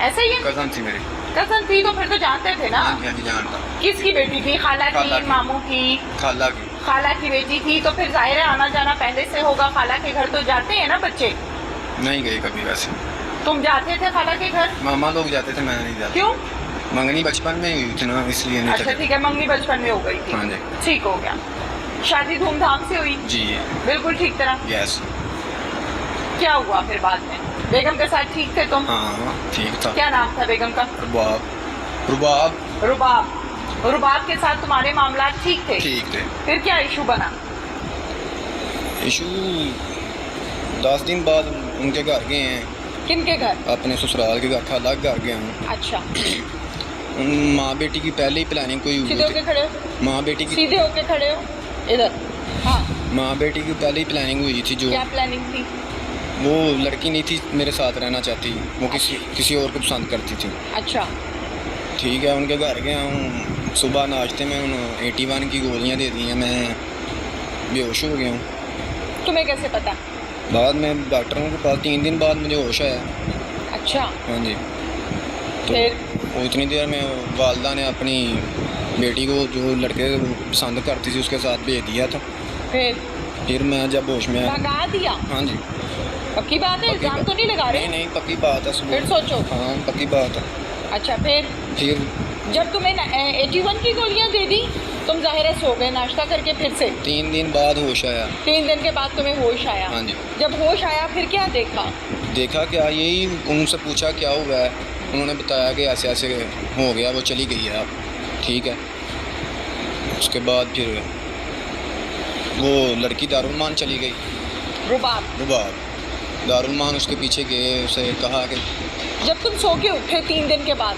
ऐसा ही है? कजन थी मेरी। कजन थी तो फिर तो जानते थे ना? हाँ जी जानता। किसकी बेटी थी? खाला की, मामू की? खाला की। खाला की बेटी थी तो फिर जाहिर है आना जाना पहले से होगा। खाला के घर तो जाते हैं ना बच्चे? नहीं गई कभी वैसे। तुम जाते थे खाला के घर? मामा लोग जाते थे, मैं नहीं जाता। क्यों? मंगनी बचपन में हुई थी ना, इसलिए नहीं अच्छा ठीक है, मंगनी बचपन में हो गई थी। हाँ जी। ठीक हो गया। शादी धूमधाम से हुई? जी बिल्कुल ठीक तरह। यस। क्या हुआ फिर बाद में? बेगम के साथ ठीक थे तुम? हाँ ठीक था। क्या नाम था बेगम का? रुबाब। रुबाब। रुबाब। रुबाब के साथ तुम्हारे मामला ठीक थे? ठीक थे। फिर क्या इशू बना? इशू 10 दिन बाद उनके घर गए हैं। किनके घर? अपने ससुराल के घर, खाला के घर गया हूँ। अच्छा। माँ बेटी की पहले ही प्लानिंग कोई हुई सीधे होके थी। खड़े हो। माँ बेटी की सीधे होके खड़े हो इधर। हाँ। माँ बेटी की पहले ही प्लानिंग हुई थी। जो क्या प्लानिंग थी? वो लड़की नहीं थी मेरे साथ रहना चाहती, वो किसी और को पसंद करती थी। अच्छा। ठीक है, उनके घर गया हूँ। सुबह नाश्ते में उन्होंने 81 की गोलियाँ दे दी हैं, मैं बेहोश हो गया हूँ। तुम्हें कैसे पता? बाद में डॉक्टरों के पास 3 दिन बाद मुझे होश आया। अच्छा। हाँ जी। तो फिर? वो इतनी देर में वालदा ने अपनी बेटी को, जो लड़के पसंद करती थी, उसके साथ भेज दिया था। फिर मैं जब होश में आया। भगा दिया? हाँ जी। पक्की बात है? इल्जाम तो नहीं लगा रहे? नहीं पक्की बात है। फिर सोचो। हाँ पक्की बात है। अच्छा फिर जब तुम्हें 81 की गोलियां दे दी, तुम जाहिर है सो गए नाश्ता करके फिर से? 3 दिन बाद होश आया। 3 दिन के बाद तुम्हें होश आया? हाँ जी। जब होश आया फिर क्या देखा? देखा क्या, यही उनसे पूछा क्या हुआ है, उन्होंने बताया कि ऐसे ऐसे हो गया, वो चली गई है अब। ठीक है। उसके बाद फिर वो लड़की दारुल चली गई। रुबाब दारुल उसके पीछे गए, उसे कहा कि जब तुम सो के उठे 3 दिन के बाद